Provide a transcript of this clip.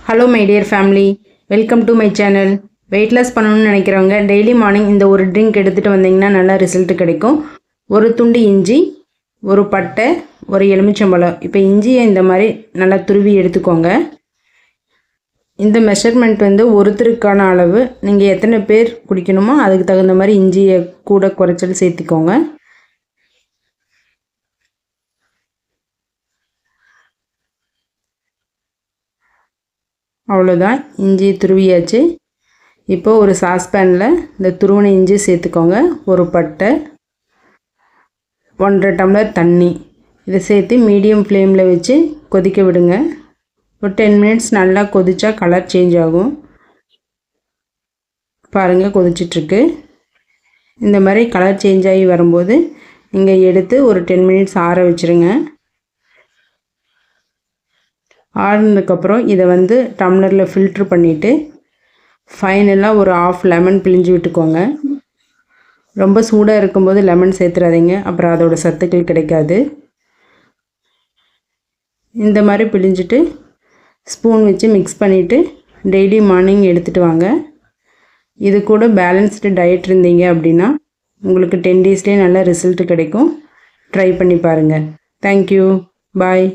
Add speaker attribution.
Speaker 1: Hello my dear family, welcome to my channel. Weight loss பண்ணணும்னு நினைக்கிறவங்க daily morning இந்த ஒரு ட்ரிங்க் எடுத்துகிட்டு வந்தீங்கன்னா நல்லா ரிசல்ட் கிடைக்கும். ஒரு துண்டு இஞ்சி, ஒரு பட்டை, ஒரு எலுமிச்சம்பழம். இப்போ இஞ்சியை இந்த மாதிரி நல்லா துருவி எடுத்துக்கோங்க. இந்த மெஷர்மெண்ட் ஒருத்தருக்கான அளவு. நீங்கள் எத்தனை பேர் குடிக்கணுமோ அதுக்கு தகுந்த மாதிரி இஞ்சியை கூட குறைச்சல் சேர்த்திக்கோங்க. அவ்வளோதான், இஞ்சி துருவியாச்சு. இப்போது ஒரு சாஸ்பேனில் இந்த துருவனை இஞ்சி சேர்த்துக்கோங்க. ஒரு பட்டை, 1.5 டம்ளர் தண்ணி, இதை சேர்த்து மீடியம் ஃப்ளேமில் வச்சு கொதிக்க விடுங்க. ஒரு 10 மினிட்ஸ் நல்லா கொதிச்சா கலர் சேஞ்ச் ஆகும். பாருங்கள், கொதிச்சிட்ருக்கு. இந்த மாதிரி கலர் சேஞ்ச் ஆகி வரும்போது நீங்கள் எடுத்து ஒரு 10 மினிட்ஸ் ஆற வச்சுருங்க. ஆறுனதுக்கப்புறம் இதை டம்ளரில் ஃபில்ட்ரு பண்ணிவிட்டு ஃபைனலாக ஒரு 1/2 லெமன் பிழிஞ்சு விட்டுக்கோங்க. ரொம்ப சூடாக இருக்கும்போது லெமன் சேர்த்துறாதீங்க, அப்புறம் அதோடய சத்துக்கள் கிடைக்காது. இந்த மாதிரி பிழிஞ்சிட்டு ஸ்பூன் வச்சு மிக்ஸ் பண்ணிவிட்டு டெய்லி மார்னிங் எடுத்துகிட்டு வாங்க. இது கூட பேலன்ஸ்டு டயட் இருந்தீங்க அப்படின்னா உங்களுக்கு 10 டேஸ்லேயே நல்ல ரிசல்ட் கிடைக்கும். ட்ரை பண்ணி பாருங்கள். தேங்க்யூ, பாய்.